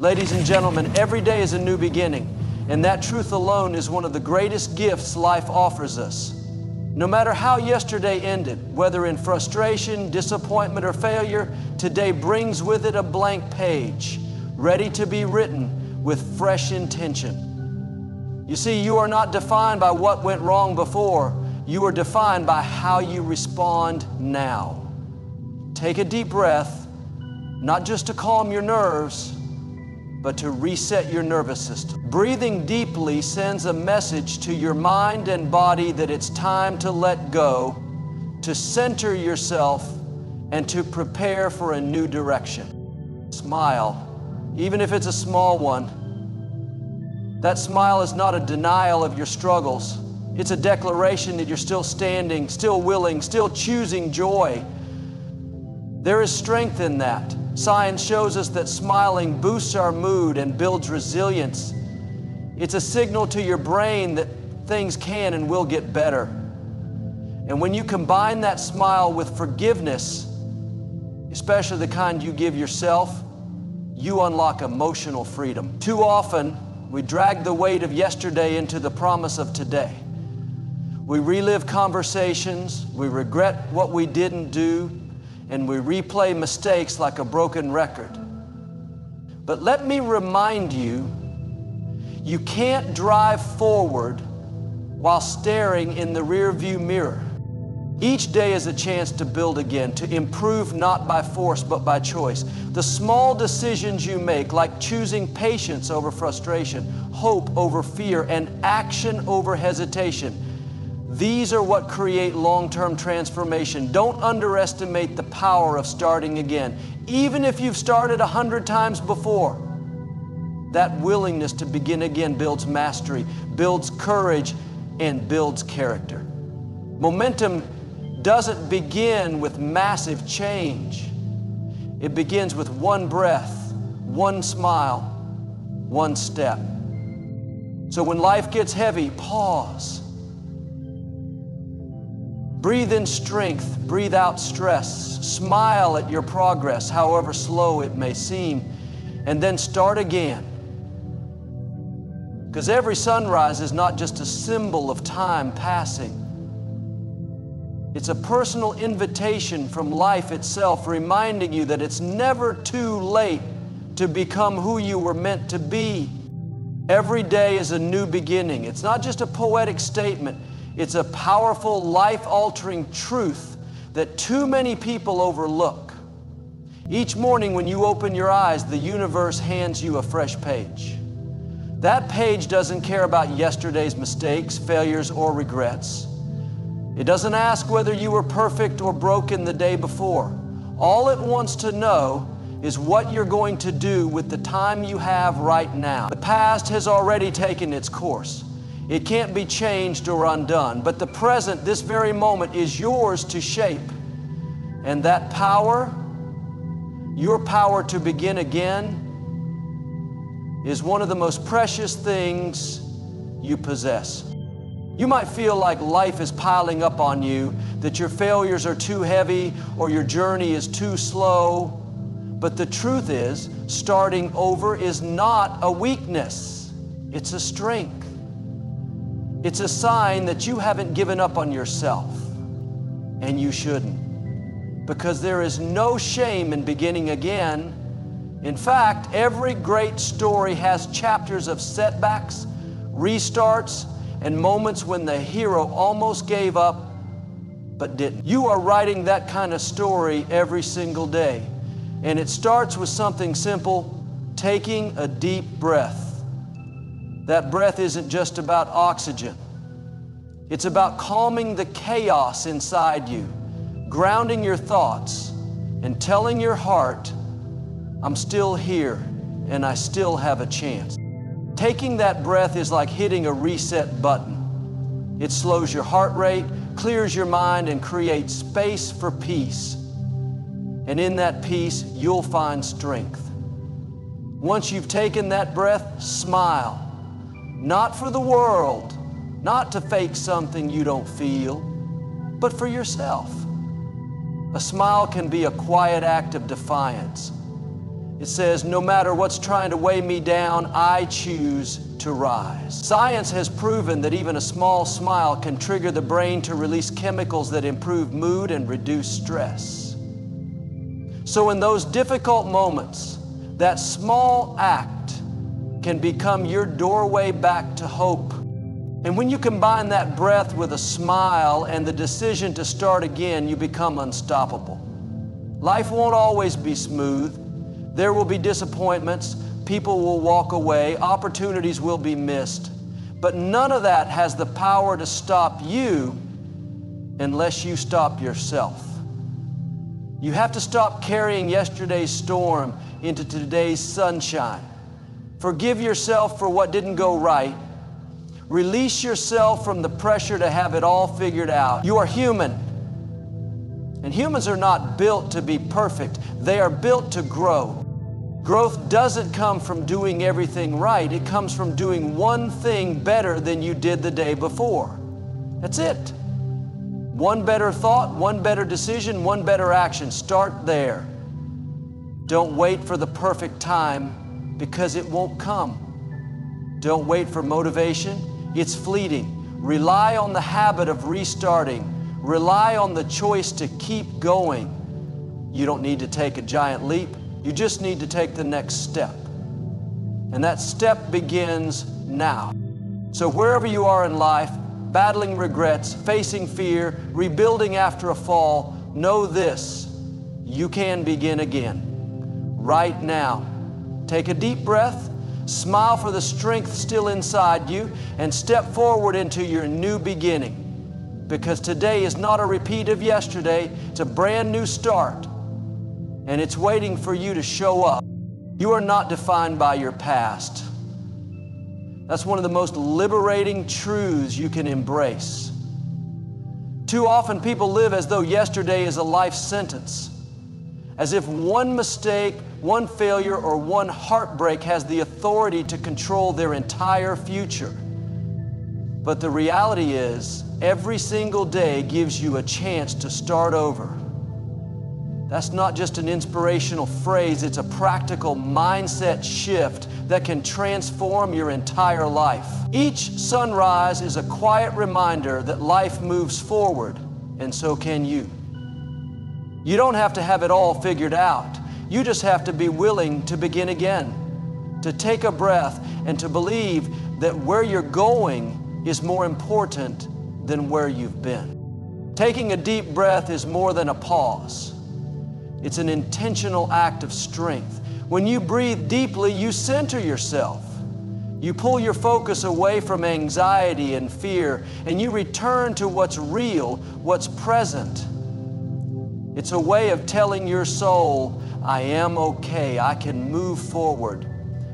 Ladies and gentlemen, every day is a new beginning, and that truth alone is one of the greatest gifts life offers us. No matter how yesterday ended, whether in frustration, disappointment, or failure, today brings with it a blank page, ready to be written with fresh intention. You see, you are not defined by what went wrong before. You are defined by how you respond now. Take a deep breath, not just to calm your nerves, but to reset your nervous system. Breathing deeply sends a message to your mind and body that it's time to let go, to center yourself, and to prepare for a new direction. Smile, even if it's a small one. That smile is not a denial of your struggles. It's a declaration that you're still standing, still willing, still choosing joy. There is strength in that. Science shows us that smiling boosts our mood and builds resilience. It's a signal to your brain that things can and will get better. And when you combine that smile with forgiveness, especially the kind you give yourself, you unlock emotional freedom. Too often, we drag the weight of yesterday into the promise of today. We relive conversations, we regret what we didn't do, and we replay mistakes like a broken record. But let me remind you, you can't drive forward while staring in the rearview mirror. Each day is a chance to build again, to improve not by force but by choice. The small decisions you make, like choosing patience over frustration, hope over fear, and action over hesitation, these are what create long-term transformation. Don't underestimate the power of starting again. Even if you've started 100 times before, that willingness to begin again builds mastery, builds courage, and builds character. Momentum doesn't begin with massive change. It begins with one breath, one smile, one step. So when life gets heavy, pause. Breathe in strength, breathe out stress, smile at your progress, however slow it may seem, and then start again. Because every sunrise is not just a symbol of time passing. It's a personal invitation from life itself, reminding you that it's never too late to become who you were meant to be. Every day is a new beginning. It's not just a poetic statement. It's a powerful, life-altering truth that too many people overlook. Each morning when you open your eyes, the universe hands you a fresh page. That page doesn't care about yesterday's mistakes, failures, or regrets. It doesn't ask whether you were perfect or broken the day before. All it wants to know is what you're going to do with the time you have right now. The past has already taken its course. It can't be changed or undone, but the present, this very moment, is yours to shape. And that power, your power to begin again, is one of the most precious things you possess. You might feel like life is piling up on you, that your failures are too heavy or your journey is too slow, but the truth is, starting over is not a weakness, it's a strength. It's a sign that you haven't given up on yourself, and you shouldn't, because there is no shame in beginning again. In fact, every great story has chapters of setbacks, restarts, and moments when the hero almost gave up, but didn't. You are writing that kind of story every single day, and it starts with something simple, taking a deep breath. That breath isn't just about oxygen. It's about calming the chaos inside you, grounding your thoughts, and telling your heart, I'm still here and I still have a chance. Taking that breath is like hitting a reset button. It slows your heart rate, clears your mind, and creates space for peace. And in that peace, you'll find strength. Once you've taken that breath, smile. Not for the world, not to fake something you don't feel, but for yourself. A smile can be a quiet act of defiance. It says, no matter what's trying to weigh me down, I choose to rise. Science has proven that even a small smile can trigger the brain to release chemicals that improve mood and reduce stress. So in those difficult moments, that small act can become your doorway back to hope. And when you combine that breath with a smile and the decision to start again, you become unstoppable. Life won't always be smooth. There will be disappointments, people will walk away, opportunities will be missed. But none of that has the power to stop you unless you stop yourself. You have to stop carrying yesterday's storm into today's sunshine. Forgive yourself for what didn't go right. Release yourself from the pressure to have it all figured out. You are human. And humans are not built to be perfect. They are built to grow. Growth doesn't come from doing everything right. It comes from doing one thing better than you did the day before. That's it. One better thought, one better decision, one better action. Start there. Don't wait for the perfect time because it won't come. Don't wait for motivation. It's fleeting. Rely on the habit of restarting. Rely on the choice to keep going. You don't need to take a giant leap. You just need to take the next step. And that step begins now. So wherever you are in life, battling regrets, facing fear, rebuilding after a fall, know this: you can begin again. Right now. Take a deep breath, smile for the strength still inside you, and step forward into your new beginning. Because today is not a repeat of yesterday, it's a brand new start. And it's waiting for you to show up. You are not defined by your past. That's one of the most liberating truths you can embrace. Too often people live as though yesterday is a life sentence, as if one mistake, one failure, or one heartbreak has the authority to control their entire future. But the reality is, every single day gives you a chance to start over. That's not just an inspirational phrase, it's a practical mindset shift that can transform your entire life. Each sunrise is a quiet reminder that life moves forward, and so can you. You don't have to have it all figured out. You just have to be willing to begin again, to take a breath, and to believe that where you're going is more important than where you've been. Taking a deep breath is more than a pause. It's an intentional act of strength. When you breathe deeply, you center yourself. You pull your focus away from anxiety and fear, and you return to what's real, what's present. It's a way of telling your soul, I am okay, I can move forward.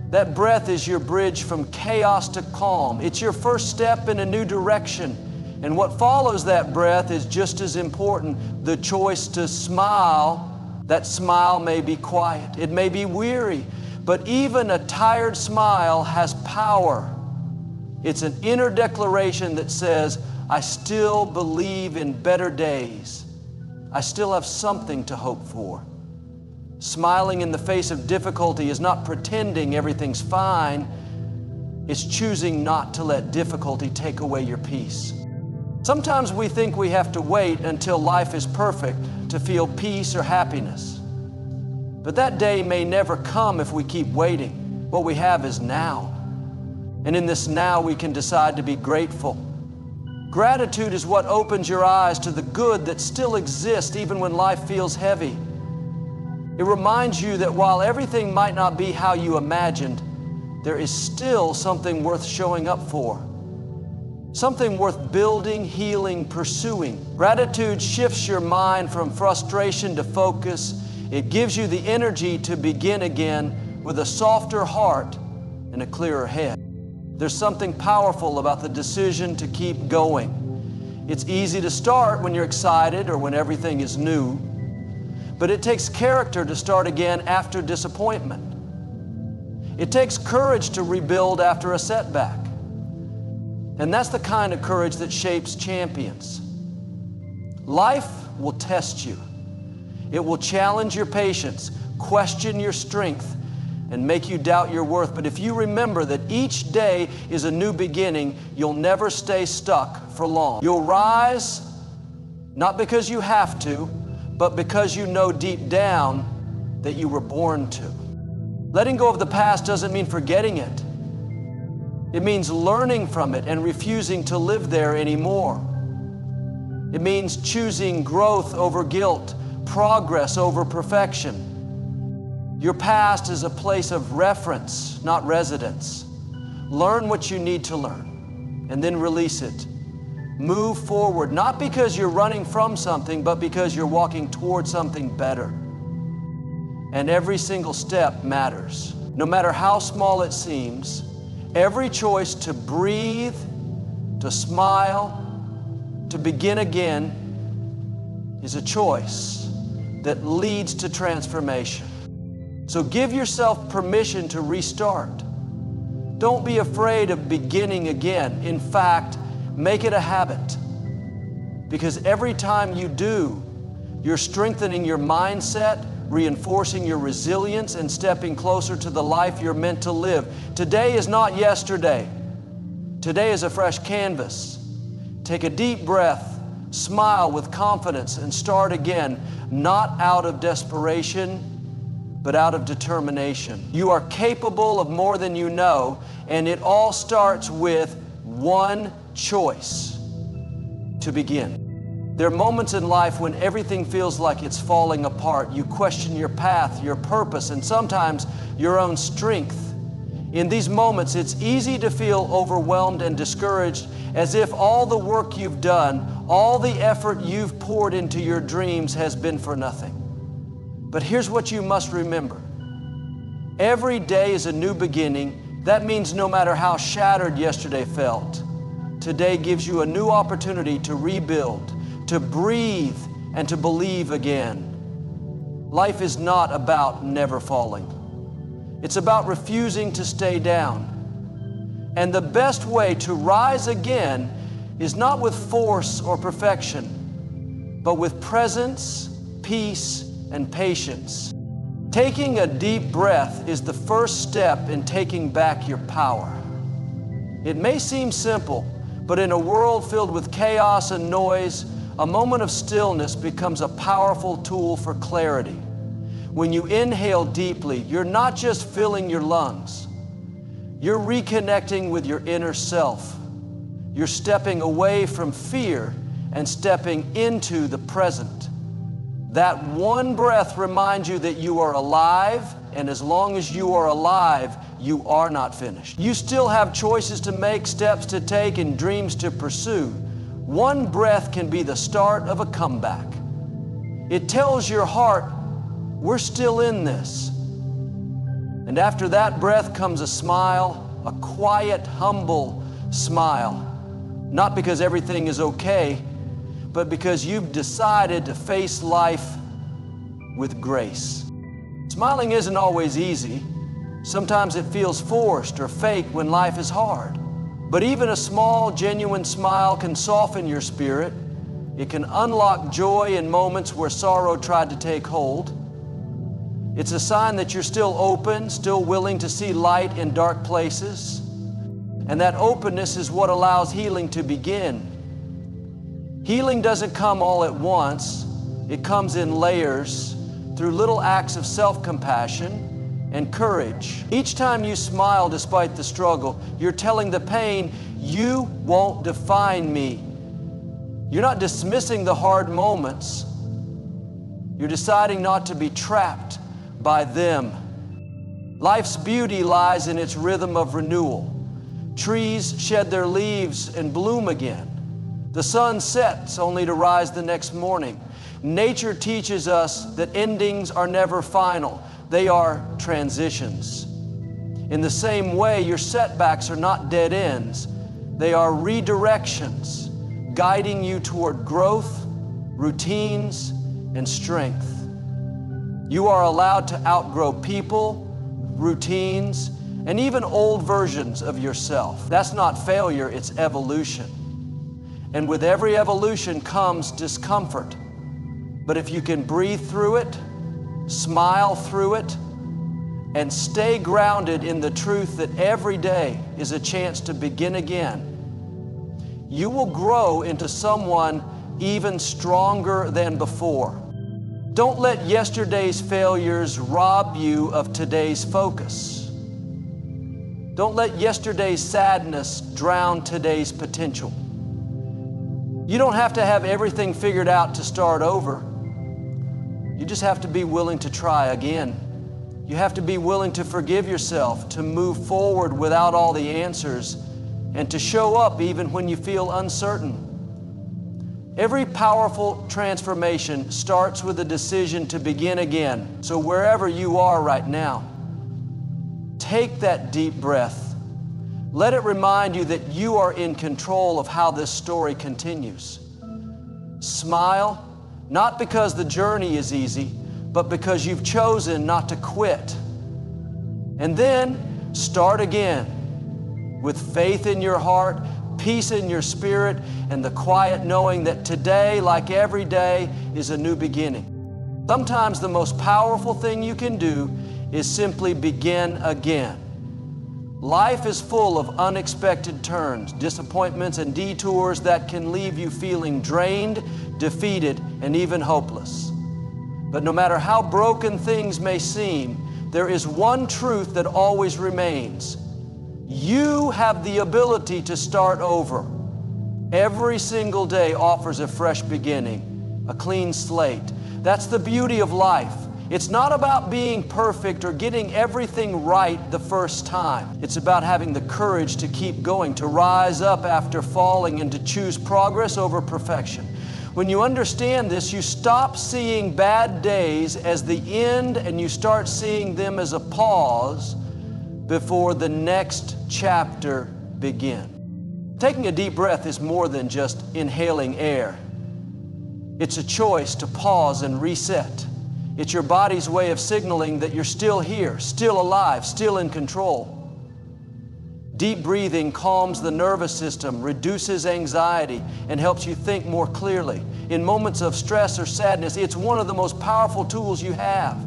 That breath is your bridge from chaos to calm. It's your first step in a new direction. And what follows that breath is just as important, the choice to smile. That smile may be quiet, it may be weary, but even a tired smile has power. It's an inner declaration that says, I still believe in better days. I still have something to hope for. Smiling in the face of difficulty is not pretending everything's fine. It's choosing not to let difficulty take away your peace. Sometimes we think we have to wait until life is perfect to feel peace or happiness. But that day may never come if we keep waiting. What we have is now. And in this now, we can decide to be grateful. Gratitude is what opens your eyes to the good that still exists even when life feels heavy. It reminds you that while everything might not be how you imagined, there is still something worth showing up for. Something worth building, healing, pursuing. Gratitude shifts your mind from frustration to focus. It gives you the energy to begin again with a softer heart and a clearer head. There's something powerful about the decision to keep going. It's easy to start when you're excited or when everything is new, but it takes character to start again after disappointment. It takes courage to rebuild after a setback. And that's the kind of courage that shapes champions. Life will test you. It will challenge your patience, question your strength, and make you doubt your worth. But if you remember that each day is a new beginning, you'll never stay stuck for long. You'll rise, not because you have to, but because you know deep down that you were born to. Letting go of the past doesn't mean forgetting it. It means learning from it and refusing to live there anymore. It means choosing growth over guilt, progress over perfection. Your past is a place of reference, not residence. Learn what you need to learn and then release it. Move forward, not because you're running from something, but because you're walking toward something better. And every single step matters. No matter how small it seems, every choice to breathe, to smile, to begin again is a choice that leads to transformation. So give yourself permission to restart. Don't be afraid of beginning again. In fact, make it a habit. Because every time you do, you're strengthening your mindset, reinforcing your resilience, and stepping closer to the life you're meant to live. Today is not yesterday. Today is a fresh canvas. Take a deep breath, smile with confidence, and start again, not out of desperation, but out of determination. You are capable of more than you know, and it all starts with one choice: to begin. There are moments in life when everything feels like it's falling apart. You question your path, your purpose, and sometimes your own strength. In these moments, it's easy to feel overwhelmed and discouraged, as if all the work you've done, all the effort you've poured into your dreams has been for nothing. But here's what you must remember. Every day is a new beginning. That means no matter how shattered yesterday felt, today gives you a new opportunity to rebuild, to breathe, and to believe again. Life is not about never falling. It's about refusing to stay down. And the best way to rise again is not with force or perfection, but with presence, peace, and patience. Taking a deep breath is the first step in taking back your power. It may seem simple, but in a world filled with chaos and noise, a moment of stillness becomes a powerful tool for clarity. When you inhale deeply, you're not just filling your lungs. You're reconnecting with your inner self. You're stepping away from fear and stepping into the present. That one breath reminds you that you are alive, and as long as you are alive, you are not finished. You still have choices to make, steps to take, and dreams to pursue. One breath can be the start of a comeback. It tells your heart, we're still in this. And after that breath comes a smile, a quiet, humble smile. Not because everything is okay, but because you've decided to face life with grace. Smiling isn't always easy. Sometimes it feels forced or fake when life is hard. But even a small, genuine smile can soften your spirit. It can unlock joy in moments where sorrow tried to take hold. It's a sign that you're still open, still willing to see light in dark places. And that openness is what allows healing to begin. Healing doesn't come all at once. It comes in layers through little acts of self-compassion and courage. Each time you smile despite the struggle, you're telling the pain, you won't define me. You're not dismissing the hard moments. You're deciding not to be trapped by them. Life's beauty lies in its rhythm of renewal. Trees shed their leaves and bloom again. The sun sets only to rise the next morning. Nature teaches us that endings are never final. They are transitions. In the same way, your setbacks are not dead ends. They are redirections, guiding you toward growth, routines, and strength. You are allowed to outgrow people, routines, and even old versions of yourself. That's not failure, it's evolution. And with every evolution comes and stay grounded in the truth that every day is a chance to begin again, you will grow into someone even stronger than before. Don't let yesterday's failures rob you of today's focus. Don't let yesterday's sadness drown today's potential. You don't have to have everything figured out to start over. You just have to be willing to try again. You have to be willing to forgive yourself, to move forward without all the answers, and to show up even when you feel uncertain. Every powerful transformation starts with a decision to begin again. So wherever you are right now, take that deep breath. Let it remind you that you are in control of how this story continues. Smile, not because the journey is easy, but because you've chosen not to quit. And then start again with faith in your heart, peace in your spirit, and the quiet knowing that today, like every day, is a new beginning. Sometimes the most powerful thing you can do is simply begin again. Life is full of unexpected turns, disappointments, and detours that can leave you feeling drained, defeated, and even hopeless. But no matter how broken things may seem, there is one truth that always remains. You have the ability to start over. Every single day offers a fresh beginning, a clean slate. That's the beauty of life. It's not about being perfect or getting everything right the first time. It's about having the courage to keep going, to rise up after falling, and to choose progress over perfection. When you understand this, you stop seeing bad days as the end and you start seeing them as a pause before the next chapter begins. Taking a deep breath is more than just inhaling air. It's a choice to pause and reset. It's your body's way of signaling that you're still here, still alive, still in control. Deep breathing calms the nervous system, reduces anxiety, and helps you think more clearly. In moments of stress or sadness, it's one of the most powerful tools you have.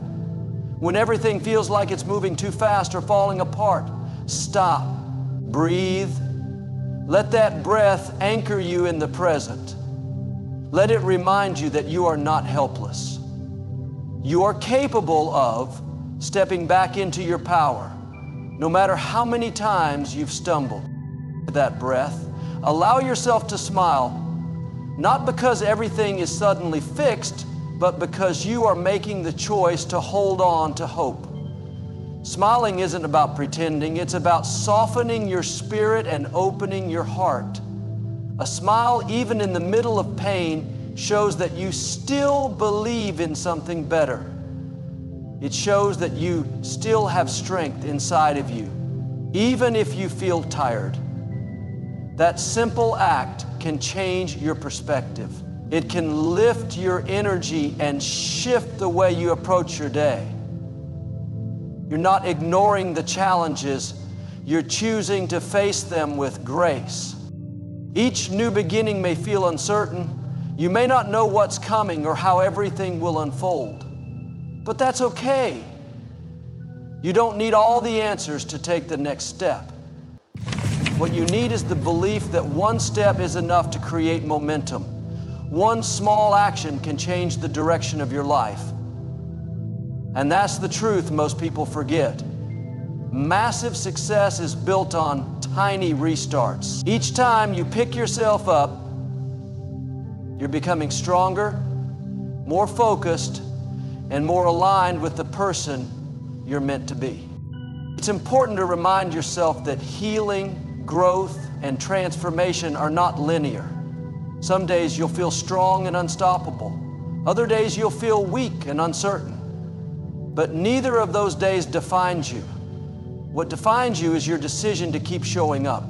When everything feels like it's moving too fast or falling apart, stop, breathe. Let that breath anchor you in the present. Let it remind you that you are not helpless. You are capable of stepping back into your power, no matter how many times you've stumbled. That breath, allow yourself to smile, not because everything is suddenly fixed, but because you are making the choice to hold on to hope. Smiling isn't about pretending, it's about softening your spirit and opening your heart. A smile, even in the middle of pain, shows that you still believe in something better. It shows that you still have strength inside of you, even if you feel tired. That simple act can change your perspective. It can lift your energy and shift the way you approach your day. You're not ignoring the challenges, you're choosing to face them with grace. Each new beginning may feel uncertain. You may not know what's coming or how everything will unfold, but that's okay. You don't need all the answers to take the next step. What you need is the belief that one step is enough to create momentum. One small action can change the direction of your life. And that's the truth most people forget. Massive success is built on tiny restarts. Each time you pick yourself up, you're becoming stronger, more focused, and more aligned with the person you're meant to be. It's important to remind yourself that healing, growth, and transformation are not linear. Some days you'll feel strong and unstoppable. Other days you'll feel weak and uncertain. But neither of those days defines you. What defines you is your decision to keep showing up,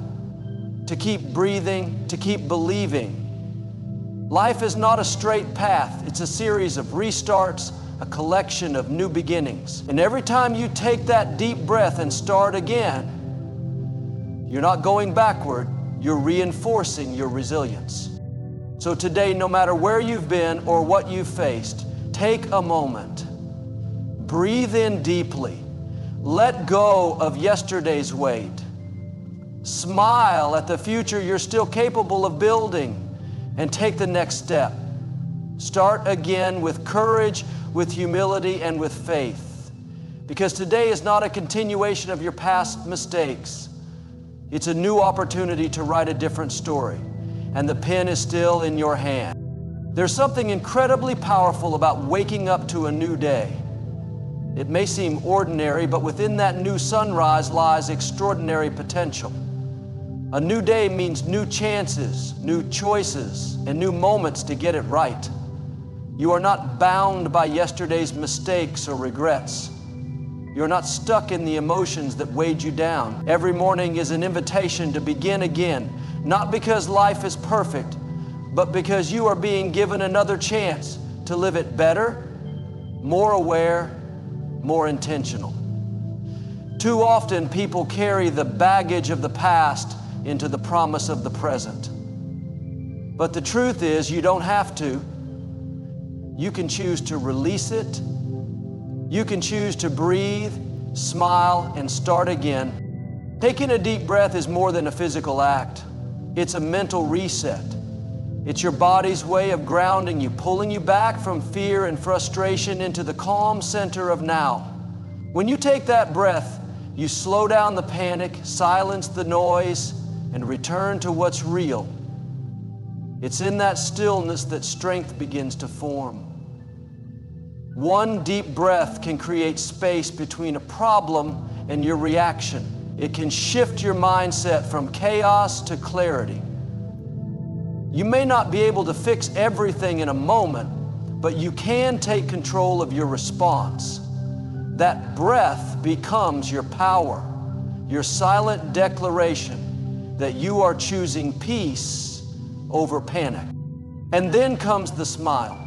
to keep breathing, to keep believing. Life is not a straight path. It's a series of restarts, a collection of new beginnings. And every time you take that deep breath and start again, you're not going backward, you're reinforcing your resilience. So today, no matter where you've been or what you've faced, take a moment. Breathe in deeply. Let go of yesterday's weight. Smile at the future you're still capable of building and take the next step. Start again with courage, with humility, and with faith. Because today is not a continuation of your past mistakes. It's a new opportunity to write a different story, and the pen is still in your hand. There's something incredibly powerful about waking up to a new day. It may seem ordinary, but within that new sunrise lies extraordinary potential. A new day means new chances, new choices, and new moments to get it right. You are not bound by yesterday's mistakes or regrets. You're not stuck in the emotions that weighed you down. Every morning is an invitation to begin again, not because life is perfect, but because you are being given another chance to live it better, more aware, more intentional. Too often people carry the baggage of the past into the promise of the present. But the truth is, you don't have to. You can choose to release it. You can choose to breathe, smile, and start again. Taking a deep breath is more than a physical act. It's a mental reset. It's your body's way of grounding you, pulling you back from fear and frustration into the calm center of now. When you take that breath, you slow down the panic, silence the noise, and return to what's real. It's in that stillness that strength begins to form. One deep breath can create space between a problem and your reaction. It can shift your mindset from chaos to clarity. You may not be able to fix everything in a moment, but you can take control of your response. That breath becomes your power, your silent declaration that you are choosing peace over panic. And then comes the smile.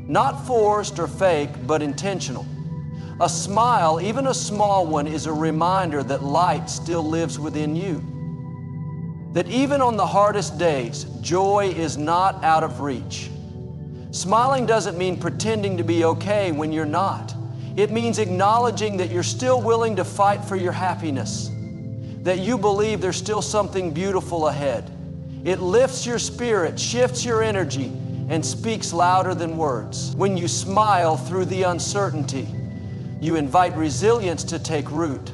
Not forced or fake, but intentional. A smile, even a small one, is a reminder that light still lives within you. That even on the hardest days, joy is not out of reach. Smiling doesn't mean pretending to be okay when you're not. It means acknowledging that you're still willing to fight for your happiness, that you believe there's still something beautiful ahead. It lifts your spirit, shifts your energy, and speaks louder than words. When you smile through the uncertainty, you invite resilience to take root.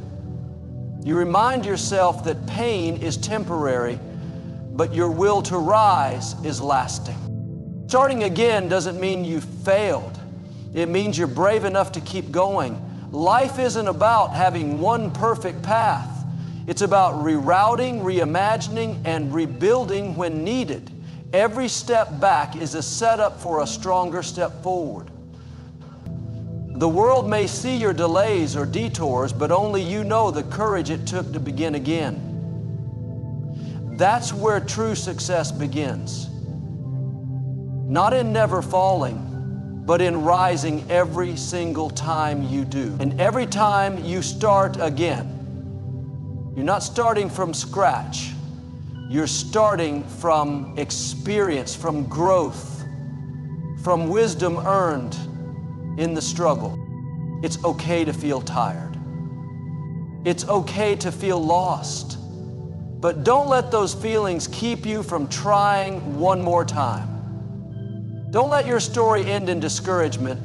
You remind yourself that pain is temporary, but your will to rise is lasting. Starting again doesn't mean you failed. It means you're brave enough to keep going. Life isn't about having one perfect path. It's about rerouting, reimagining, and rebuilding when needed. Every step back is a setup for a stronger step forward. The world may see your delays or detours, but only you know the courage it took to begin again. That's where true success begins. Not in never falling, but in rising every single time you do. And every time you start again, you're not starting from scratch. You're starting from experience, from growth, from wisdom earned in the struggle. It's okay to feel tired. It's okay to feel lost. But don't let those feelings keep you from trying one more time. Don't let your story end in discouragement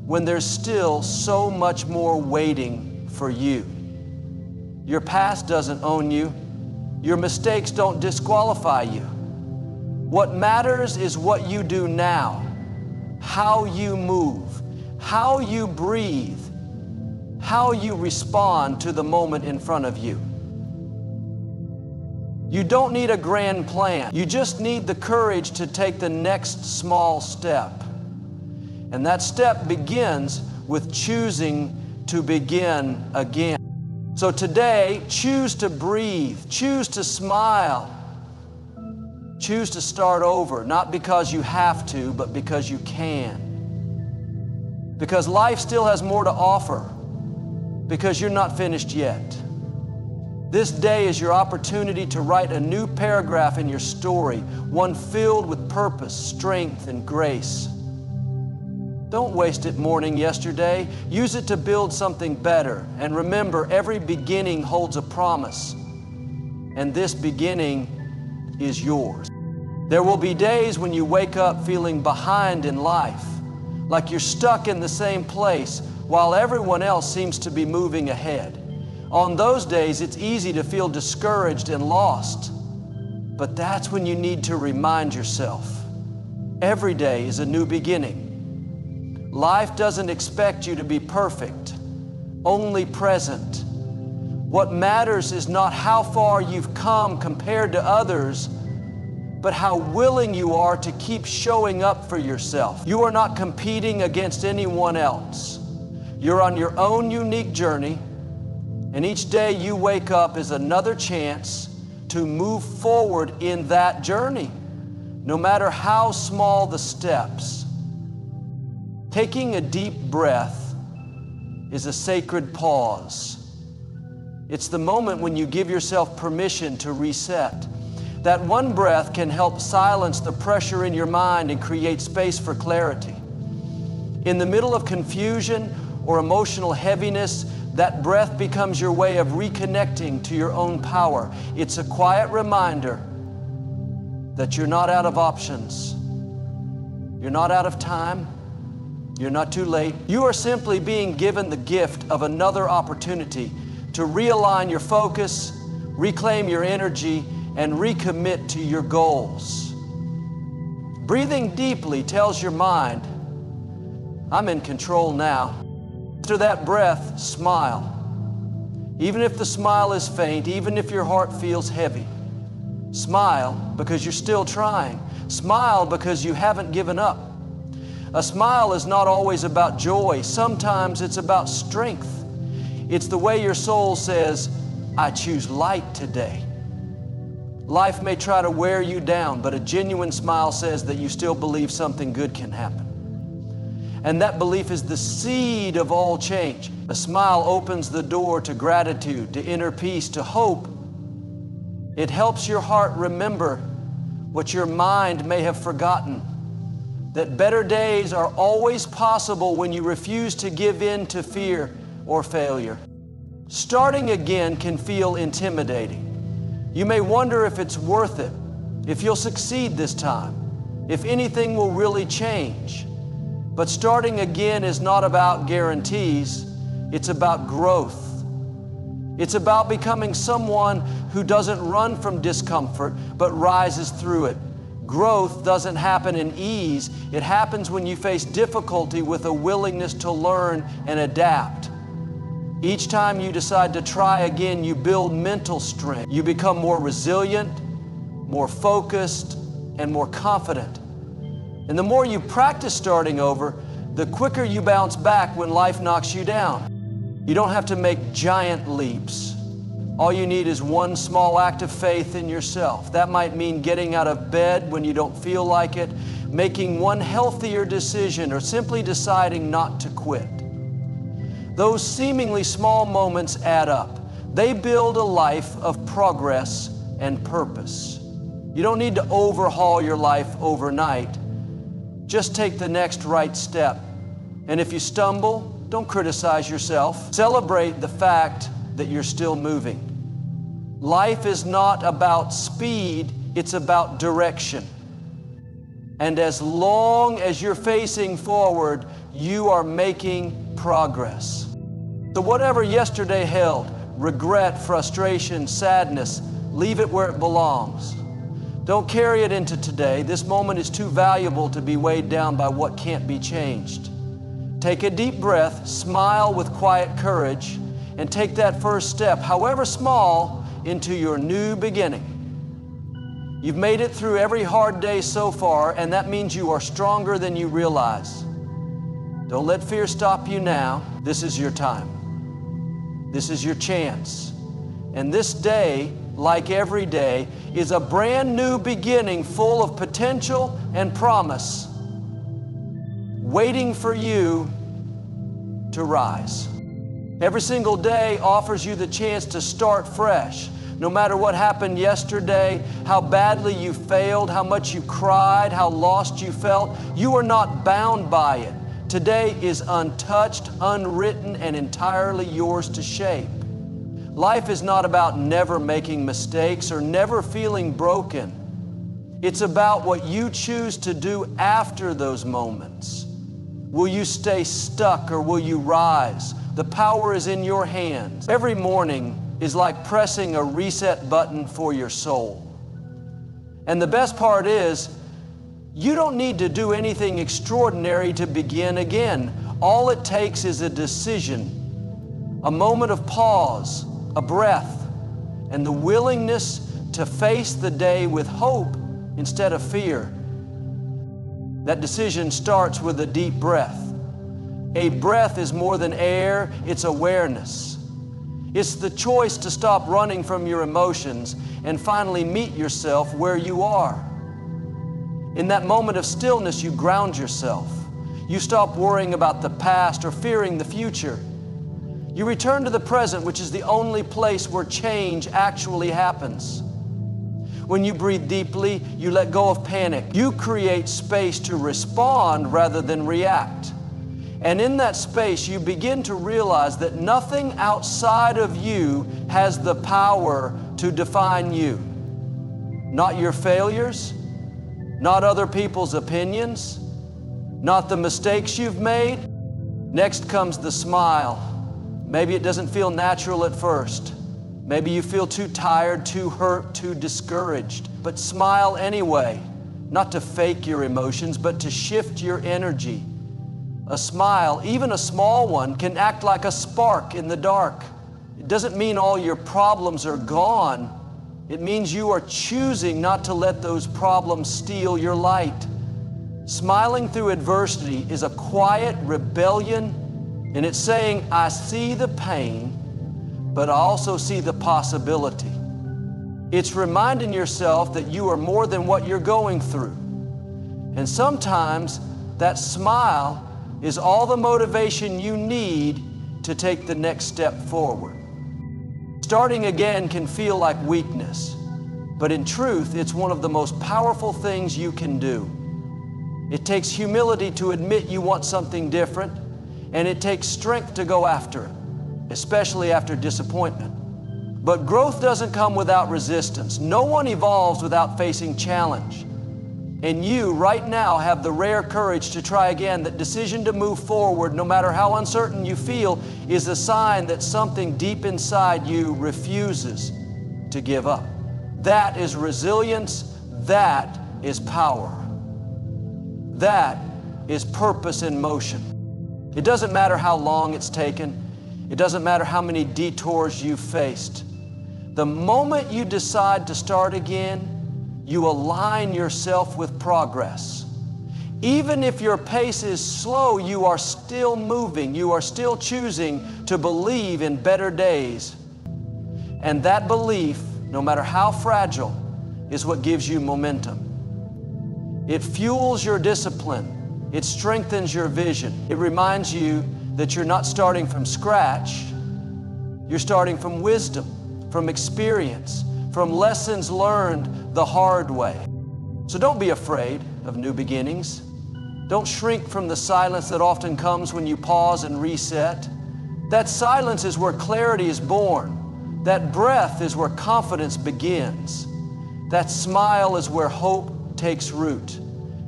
when there's still so much more waiting for you. Your past doesn't own you. Your mistakes don't disqualify you. What matters is what you do now, how you move, how you breathe, how you respond to the moment in front of you. You don't need a grand plan. You just need the courage to take the next small step. And that step begins with choosing to begin again. So today, choose to breathe, choose to smile, choose to start over, not because you have to, but because you can. Because life still has more to offer, because you're not finished yet. This day is your opportunity to write a new paragraph in your story, one filled with purpose, strength, and grace. Don't waste it mourning yesterday. Use it to build something better. And remember, every beginning holds a promise, and this beginning is yours. There will be days when you wake up feeling behind in life, like you're stuck in the same place while everyone else seems to be moving ahead. On those days, it's easy to feel discouraged and lost. But that's when you need to remind yourself, every day is a new beginning. Life doesn't expect you to be perfect, only present. What matters is not how far you've come compared to others, but how willing you are to keep showing up for yourself. You are not competing against anyone else. You're on your own unique journey, and each day you wake up is another chance to move forward in that journey, no matter how small the steps. Taking a deep breath is a sacred pause. It's the moment when you give yourself permission to reset. That one breath can help silence the pressure in your mind and create space for clarity. In the middle of confusion or emotional heaviness, that breath becomes your way of reconnecting to your own power. It's a quiet reminder that you're not out of options. You're not out of time. You're not too late. You are simply being given the gift of another opportunity to realign your focus, reclaim your energy, and recommit to your goals. Breathing deeply tells your mind, I'm in control now. After that breath, smile. Even if the smile is faint, even if your heart feels heavy. Smile because you're still trying. Smile because you haven't given up. A smile is not always about joy. Sometimes it's about strength. It's the way your soul says, I choose light today. Life may try to wear you down, but a genuine smile says that you still believe something good can happen. And that belief is the seed of all change. A smile opens the door to gratitude, to inner peace, to hope. It helps your heart remember what your mind may have forgotten, that better days are always possible when you refuse to give in to fear or failure. Starting again can feel intimidating. You may wonder if it's worth it, if you'll succeed this time, if anything will really change. But starting again is not about guarantees, it's about growth. It's about becoming someone who doesn't run from discomfort, but rises through it. Growth doesn't happen in ease. It happens when you face difficulty with a willingness to learn and adapt. Each time you decide to try again, you build mental strength. You become more resilient, more focused, and more confident. And the more you practice starting over, the quicker you bounce back when life knocks you down. You don't have to make giant leaps. All you need is one small act of faith in yourself. That might mean getting out of bed when you don't feel like it, making one healthier decision, or simply deciding not to quit. Those seemingly small moments add up. They build a life of progress and purpose. You don't need to overhaul your life overnight. Just take the next right step. And if you stumble, don't criticize yourself. Celebrate the fact that you're still moving. Life is not about speed, it's about direction. And as long as you're facing forward, you are making progress. So whatever yesterday held, regret, frustration, sadness, leave it where it belongs. Don't carry it into today. This moment is too valuable to be weighed down by what can't be changed. Take a deep breath, smile with quiet courage, and take that first step, however small, into your new beginning. You've made it through every hard day so far, and that means you are stronger than you realize. Don't let fear stop you now. This is your time. This is your chance. And this day, like every day, is a brand new beginning full of potential and promise, waiting for you to rise. Every single day offers you the chance to start fresh. No matter what happened yesterday, how badly you failed, how much you cried, how lost you felt, you are not bound by it. Today is untouched, unwritten, and entirely yours to shape. Life is not about never making mistakes or never feeling broken. It's about what you choose to do after those moments. Will you stay stuck or will you rise? The power is in your hands. Every morning is like pressing a reset button for your soul. And the best part is, you don't need to do anything extraordinary to begin again. All it takes is a decision, a moment of pause, a breath, and the willingness to face the day with hope instead of fear. That decision starts with a deep breath. A breath is more than air, it's awareness. It's the choice to stop running from your emotions and finally meet yourself where you are. In that moment of stillness, you ground yourself. You stop worrying about the past or fearing the future. You return to the present, which is the only place where change actually happens. When you breathe deeply, you let go of panic. You create space to respond rather than react. And in that space, you begin to realize that nothing outside of you has the power to define you. Not your failures, not other people's opinions, not the mistakes you've made. Next comes the smile. Maybe it doesn't feel natural at first. Maybe you feel too tired, too hurt, too discouraged. But smile anyway, not to fake your emotions, but to shift your energy. A smile, even a small one, can act like a spark in the dark. It doesn't mean all your problems are gone. It means you are choosing not to let those problems steal your light. Smiling through adversity is a quiet rebellion, and it's saying, I see the pain, but I also see the possibility. It's reminding yourself that you are more than what you're going through. And sometimes that smile is all the motivation you need to take the next step forward. Starting again can feel like weakness, but in truth, it's one of the most powerful things you can do. It takes humility to admit you want something different, and it takes strength to go after it, especially after disappointment. But growth doesn't come without resistance. No one evolves without facing challenge. And you, right now, have the rare courage to try again. That decision to move forward, no matter how uncertain you feel, is a sign that something deep inside you refuses to give up. That is resilience. That is power. That is purpose in motion. It doesn't matter how long it's taken. It doesn't matter how many detours you've faced. The moment you decide to start again, you align yourself with progress. Even if your pace is slow, you are still moving. You are still choosing to believe in better days. And that belief, no matter how fragile, is what gives you momentum. It fuels your discipline. It strengthens your vision. It reminds you that you're not starting from scratch. You're starting from wisdom, from experience, from lessons learned the hard way. So don't be afraid of new beginnings. Don't shrink from the silence that often comes when you pause and reset. That silence is where clarity is born. That breath is where confidence begins. That smile is where hope takes root.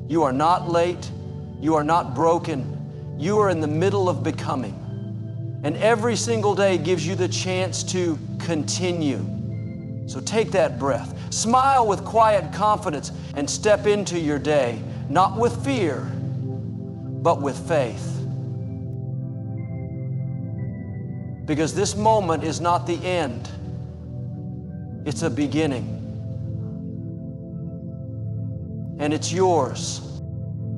You are not late. You are not broken. You are in the middle of becoming. And every single day gives you the chance to continue. So take that breath. Smile with quiet confidence and step into your day, not with fear, but with faith. Because this moment is not the end. It's a beginning. And it's yours.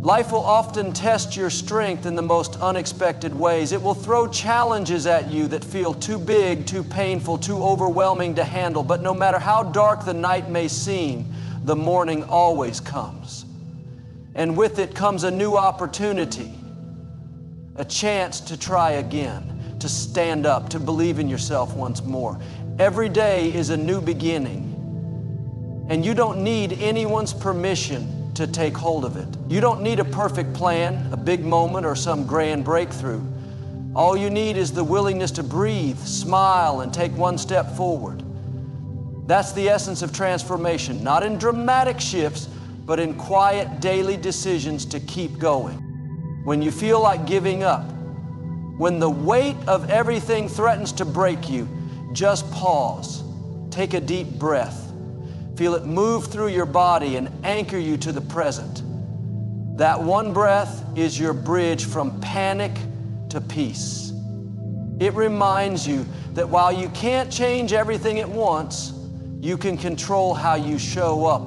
Life will often test your strength in the most unexpected ways. It will throw challenges at you that feel too big, too painful, too overwhelming to handle. But no matter how dark the night may seem, the morning always comes. And with it comes a new opportunity, a chance to try again, to stand up, to believe in yourself once more. Every day is a new beginning. And you don't need anyone's permission to take hold of it. You don't need a perfect plan, a big moment, or some grand breakthrough. All you need is the willingness to breathe, smile, and take one step forward. That's the essence of transformation, not in dramatic shifts, but in quiet daily decisions to keep going. When you feel like giving up, when the weight of everything threatens to break you, just pause, take a deep breath, feel it move through your body and anchor you to the present. That one breath is your bridge from panic to peace. It reminds you that while you can't change everything at once, you can control how you show up.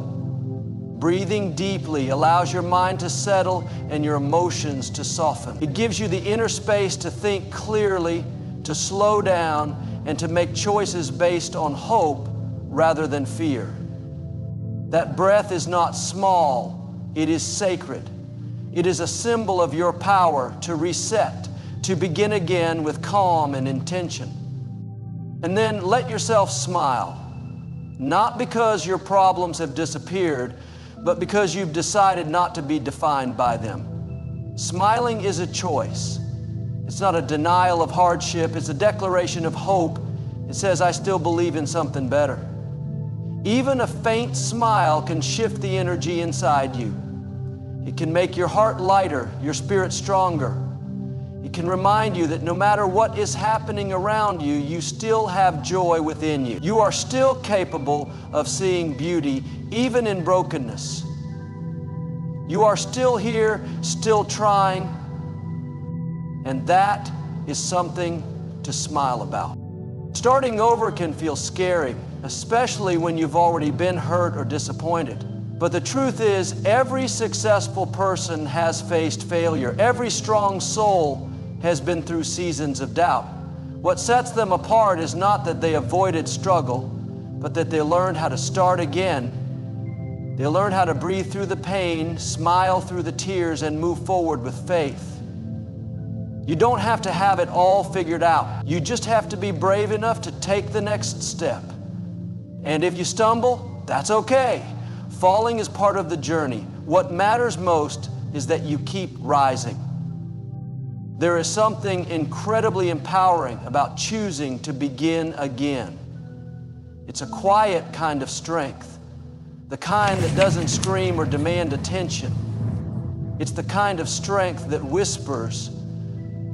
Breathing deeply allows your mind to settle and your emotions to soften. It gives you the inner space to think clearly, to slow down, and to make choices based on hope rather than fear. That breath is not small, it is sacred. It is a symbol of your power to reset, to begin again with calm and intention. And then let yourself smile, not because your problems have disappeared, but because you've decided not to be defined by them. Smiling is a choice. It's not a denial of hardship, it's a declaration of hope. It says, I still believe in something better. Even a faint smile can shift the energy inside you. It can make your heart lighter, your spirit stronger. It can remind you that no matter what is happening around you, you still have joy within you. You are still capable of seeing beauty, even in brokenness. You are still here, still trying, and that is something to smile about. Starting over can feel scary, especially when you've already been hurt or disappointed. But the truth is, every successful person has faced failure. Every strong soul has been through seasons of doubt. What sets them apart is not that they avoided struggle, but that they learned how to start again. They learned how to breathe through the pain, smile through the tears, and move forward with faith. You don't have to have it all figured out. You just have to be brave enough to take the next step. And if you stumble, that's okay. Falling is part of the journey. What matters most is that you keep rising. There is something incredibly empowering about choosing to begin again. It's a quiet kind of strength, the kind that doesn't scream or demand attention. It's the kind of strength that whispers,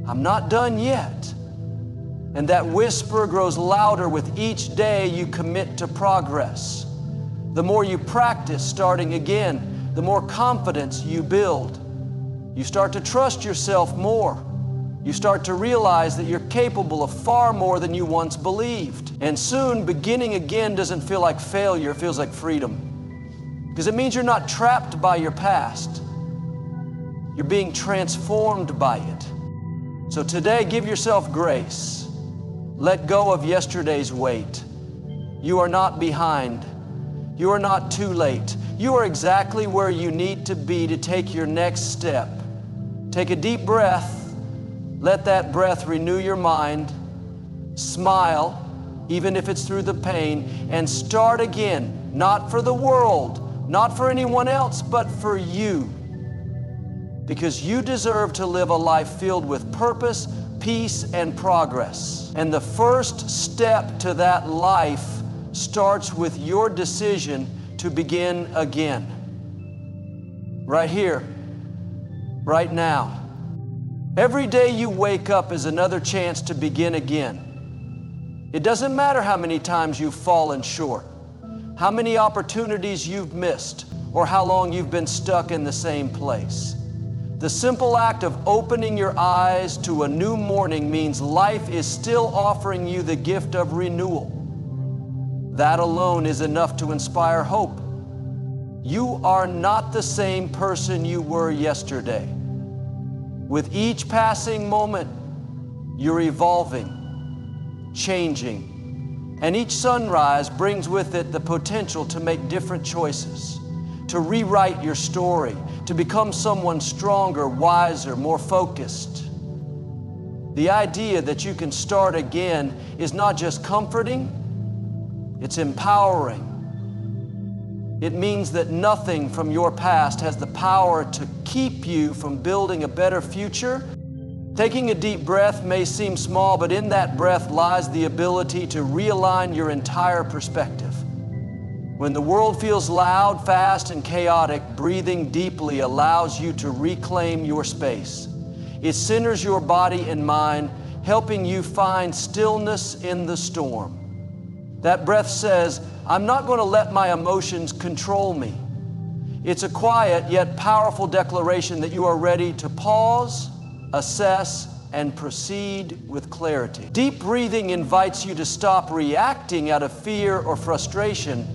I'm not done yet. And that whisper grows louder with each day you commit to progress. The more you practice starting again, the more confidence you build. You start to trust yourself more. You start to realize that you're capable of far more than you once believed. And soon, beginning again doesn't feel like failure, it feels like freedom. Because it means you're not trapped by your past. You're being transformed by it. So today, give yourself grace. Let go of yesterday's weight. You are not behind. You are not too late. You are exactly where you need to be to take your next step. Take a deep breath. Let that breath renew your mind. Smile, even if it's through the pain, and start again, not for the world, not for anyone else, but for you. Because you deserve to live a life filled with purpose, peace, and progress. And the first step to that life starts with your decision to begin again. Right here, right now. Every day you wake up is another chance to begin again. It doesn't matter how many times you've fallen short, how many opportunities you've missed, or how long you've been stuck in the same place. The simple act of opening your eyes to a new morning means life is still offering you the gift of renewal. That alone is enough to inspire hope. You are not the same person you were yesterday. With each passing moment, you're evolving, changing, and each sunrise brings with it the potential to make different choices, to rewrite your story, to become someone stronger, wiser, more focused. The idea that you can start again is not just comforting, it's empowering. It means that nothing from your past has the power to keep you from building a better future. Taking a deep breath may seem small, but in that breath lies the ability to realign your entire perspective. When the world feels loud, fast, and chaotic, breathing deeply allows you to reclaim your space. It centers your body and mind, helping you find stillness in the storm. That breath says, I'm not going to let my emotions control me. It's a quiet yet powerful declaration that you are ready to pause, assess, and proceed with clarity. Deep breathing invites you to stop reacting out of fear or frustration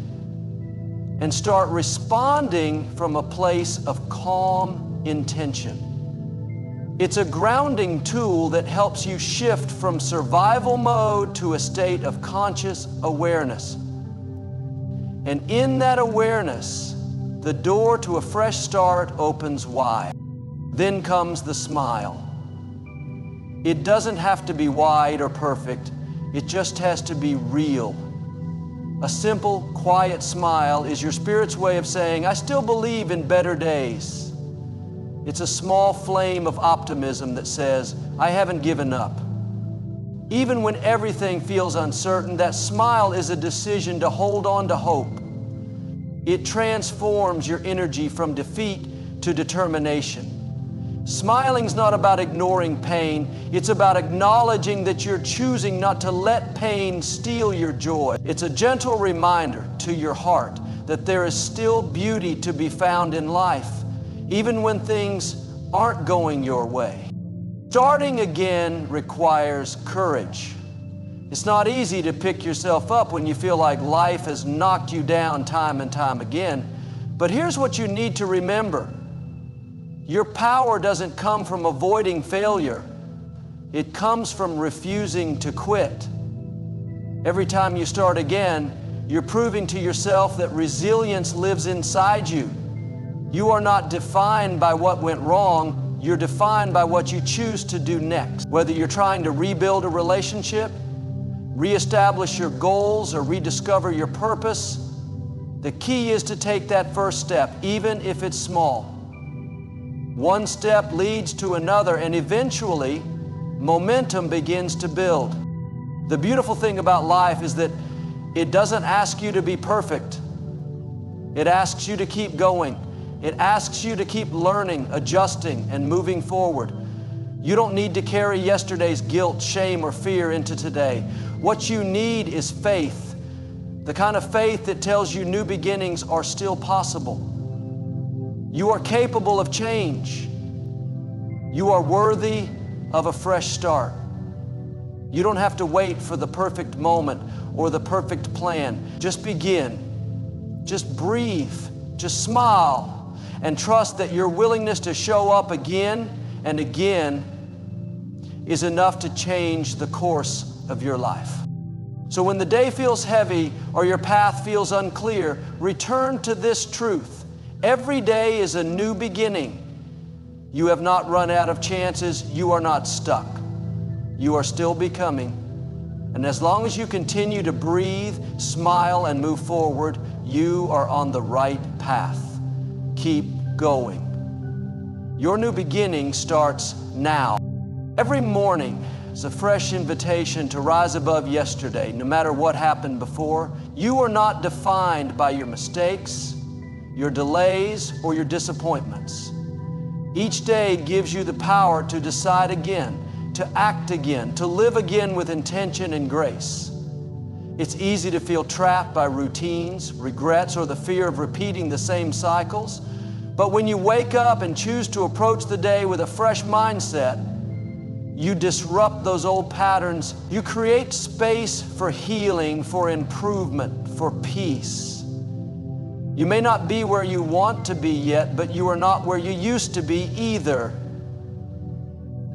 and start responding from a place of calm intention. It's a grounding tool that helps you shift from survival mode to a state of conscious awareness. And in that awareness, the door to a fresh start opens wide. Then comes the smile. It doesn't have to be wide or perfect. It just has to be real. A simple, quiet smile is your spirit's way of saying, I still believe in better days. It's a small flame of optimism that says, I haven't given up. Even when everything feels uncertain, that smile is a decision to hold on to hope. It transforms your energy from defeat to determination. Smiling's not about ignoring pain. It's about acknowledging that you're choosing not to let pain steal your joy. It's a gentle reminder to your heart that there is still beauty to be found in life, even when things aren't going your way. Starting again requires courage. It's not easy to pick yourself up when you feel like life has knocked you down time and time again. But here's what you need to remember. Your power doesn't come from avoiding failure. It comes from refusing to quit. Every time you start again, you're proving to yourself that resilience lives inside you. You are not defined by what went wrong. You're defined by what you choose to do next. Whether you're trying to rebuild a relationship, reestablish your goals, or rediscover your purpose, the key is to take that first step, even if it's small. One step leads to another, and eventually, momentum begins to build. The beautiful thing about life is that it doesn't ask you to be perfect. It asks you to keep going. It asks you to keep learning, adjusting, and moving forward. You don't need to carry yesterday's guilt, shame, or fear into today. What you need is faith, the kind of faith that tells you new beginnings are still possible. You are capable of change. You are worthy of a fresh start. You don't have to wait for the perfect moment or the perfect plan. Just begin. Just breathe. Just smile. And trust that your willingness to show up again and again is enough to change the course of your life. So when the day feels heavy or your path feels unclear, return to this truth. Every day is a new beginning. You have not run out of chances. You are not stuck. You are still becoming. And as long as you continue to breathe, smile, and move forward, you are on the right path. Keep going. Your new beginning starts now. Every morning is a fresh invitation to rise above yesterday, no matter what happened before. You are not defined by your mistakes, your delays, or your disappointments. Each day gives you the power to decide again, to act again, to live again with intention and grace. It's easy to feel trapped by routines, regrets, or the fear of repeating the same cycles. But when you wake up and choose to approach the day with a fresh mindset, you disrupt those old patterns. You create space for healing, for improvement, for peace. You may not be where you want to be yet, but you are not where you used to be either.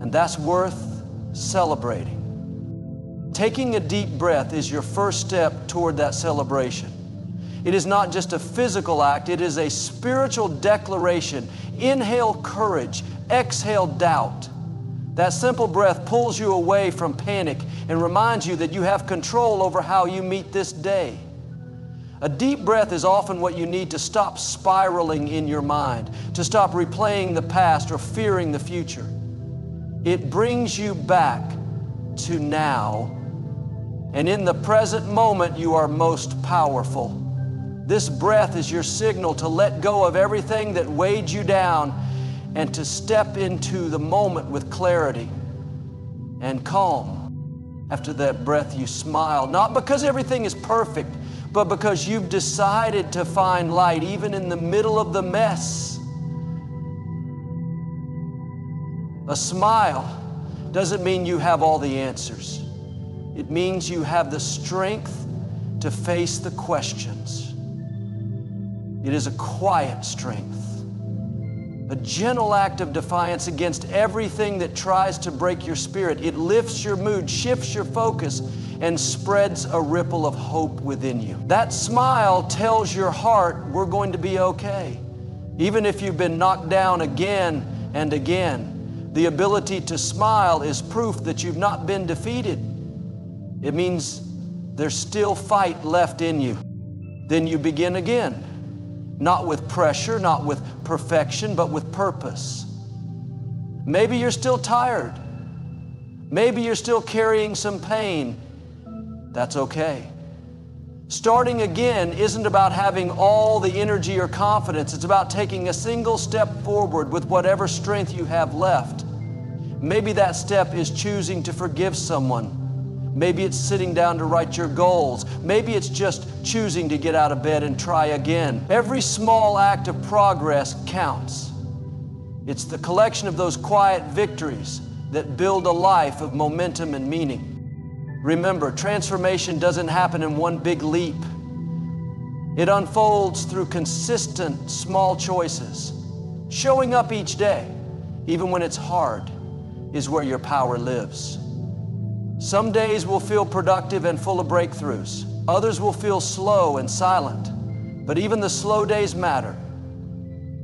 And that's worth celebrating. Taking a deep breath is your first step toward that celebration. It is not just a physical act, it is a spiritual declaration. Inhale courage, exhale doubt. That simple breath pulls you away from panic and reminds you that you have control over how you meet this day. A deep breath is often what you need to stop spiraling in your mind, to stop replaying the past or fearing the future. It brings you back to now, and in the present moment you are most powerful. This breath is your signal to let go of everything that weighed you down and to step into the moment with clarity and calm. After that breath, you smile, not because everything is perfect, but because you've decided to find light even in the middle of the mess. A smile doesn't mean you have all the answers. It means you have the strength to face the questions. It is a quiet strength, a gentle act of defiance against everything that tries to break your spirit. It lifts your mood, shifts your focus, and spreads a ripple of hope within you. That smile tells your heart we're going to be okay. Even if you've been knocked down again and again, the ability to smile is proof that you've not been defeated. It means there's still fight left in you. Then you begin again, not with pressure, not with perfection, but with purpose. Maybe you're still tired. Maybe you're still carrying some pain. That's okay. Starting again isn't about having all the energy or confidence. It's about taking a single step forward with whatever strength you have left. Maybe that step is choosing to forgive someone. Maybe it's sitting down to write your goals. Maybe it's just choosing to get out of bed and try again. Every small act of progress counts. It's the collection of those quiet victories that build a life of momentum and meaning. Remember, transformation doesn't happen in one big leap. It unfolds through consistent small choices. Showing up each day, even when it's hard, is where your power lives. Some days will feel productive and full of breakthroughs. Others will feel slow and silent. But even the slow days matter.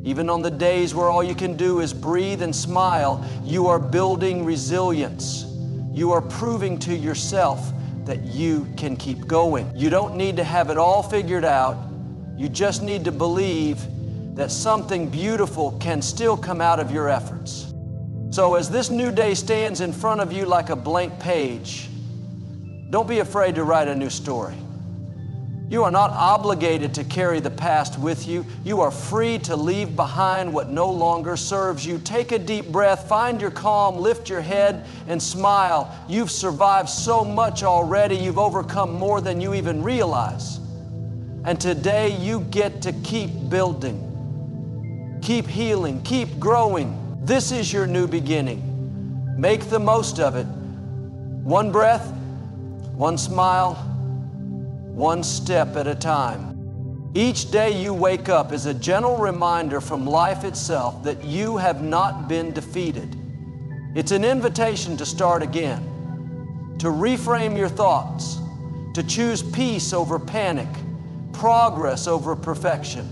Even on the days where all you can do is breathe and smile, you are building resilience. You are proving to yourself that you can keep going. You don't need to have it all figured out. You just need to believe that something beautiful can still come out of your efforts. So as this new day stands in front of you like a blank page, don't be afraid to write a new story. You are not obligated to carry the past with you. You are free to leave behind what no longer serves you. Take a deep breath, find your calm, lift your head, and smile. You've survived so much already. You've overcome more than you even realize. And today you get to keep building, keep healing, keep growing. This is your new beginning. Make the most of it. One breath, one smile, one step at a time. Each day you wake up is a gentle reminder from life itself that you have not been defeated. It's an invitation to start again, to reframe your thoughts, to choose peace over panic, progress over perfection.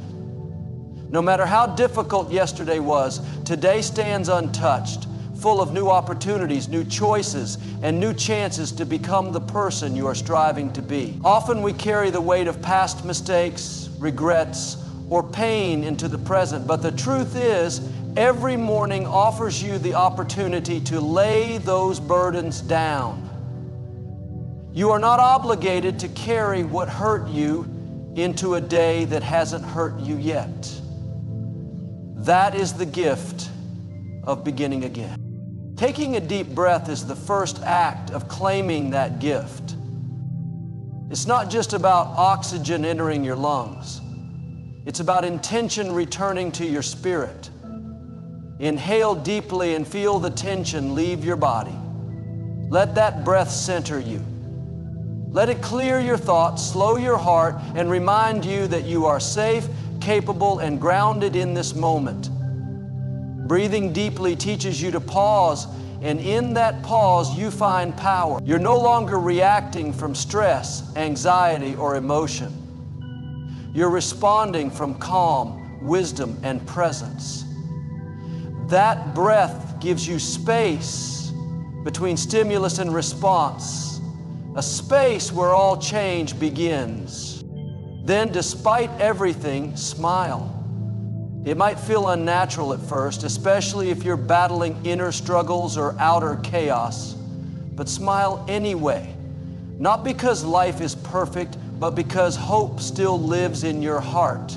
No matter how difficult yesterday was, today stands untouched, full of new opportunities, new choices, and new chances to become the person you are striving to be. Often we carry the weight of past mistakes, regrets, or pain into the present, but the truth is, every morning offers you the opportunity to lay those burdens down. You are not obligated to carry what hurt you into a day that hasn't hurt you yet. That is the gift of beginning again. Taking a deep breath is the first act of claiming that gift. It's not just about oxygen entering your lungs. It's about intention returning to your spirit. Inhale deeply and feel the tension leave your body. Let that breath center you. Let it clear your thoughts, slow your heart, and remind you that you are safe, capable, and grounded in this moment. Breathing deeply teaches you to pause, and in that pause, you find power. You're no longer reacting from stress, anxiety, or emotion. You're responding from calm, wisdom, and presence. That breath gives you space between stimulus and response, a space where all change begins. Then, despite everything, smile. It might feel unnatural at first, especially if you're battling inner struggles or outer chaos, but smile anyway. Not because life is perfect, but because hope still lives in your heart.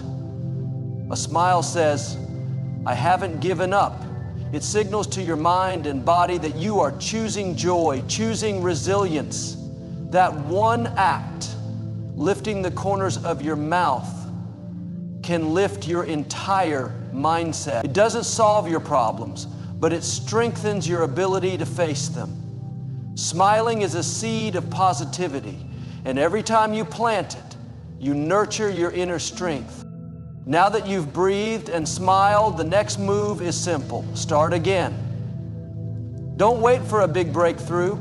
A smile says, I haven't given up. It signals to your mind and body that you are choosing joy, choosing resilience. That one act, lifting the corners of your mouth, can lift your entire mindset. It doesn't solve your problems, but it strengthens your ability to face them. Smiling is a seed of positivity, and every time you plant it, you nurture your inner strength. Now that you've breathed and smiled, the next move is simple. Start again. Don't wait for a big breakthrough.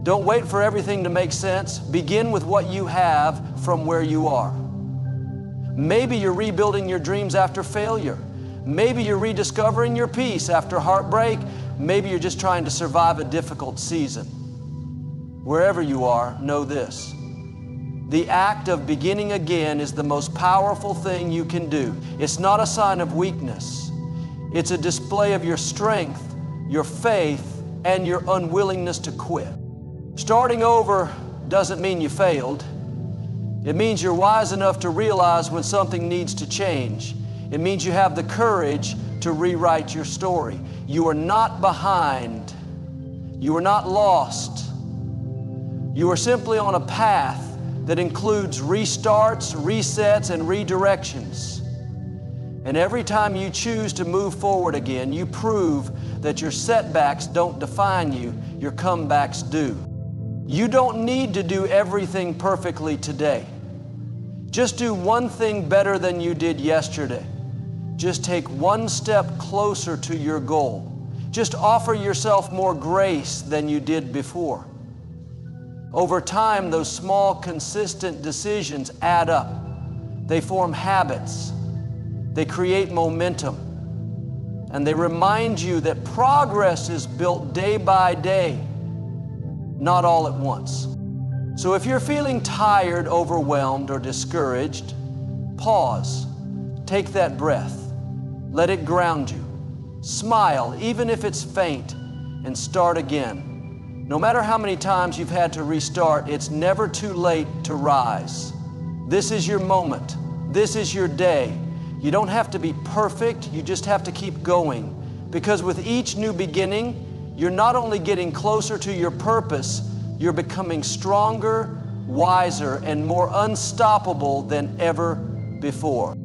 Don't wait for everything to make sense. Begin with what you have from where you are. Maybe you're rebuilding your dreams after failure. Maybe you're rediscovering your peace after heartbreak. Maybe you're just trying to survive a difficult season. Wherever you are, know this. The act of beginning again is the most powerful thing you can do. It's not a sign of weakness. It's a display of your strength, your faith, and your unwillingness to quit. Starting over doesn't mean you failed. It means you're wise enough to realize when something needs to change. It means you have the courage to rewrite your story. You are not behind. You are not lost. You are simply on a path that includes restarts, resets, and redirections. And every time you choose to move forward again, you prove that your setbacks don't define you, your comebacks do. You don't need to do everything perfectly today. Just do one thing better than you did yesterday. Just take one step closer to your goal. Just offer yourself more grace than you did before. Over time, those small, consistent decisions add up. They form habits. They create momentum. And they remind you that progress is built day by day, not all at once. So if you're feeling tired, overwhelmed, or discouraged, pause. Take that breath. Let it ground you. Smile, even if it's faint, and start again. No matter how many times you've had to restart, it's never too late to rise. This is your moment. This is your day. You don't have to be perfect, you just have to keep going. Because with each new beginning, you're not only getting closer to your purpose, you're becoming stronger, wiser, and more unstoppable than ever before.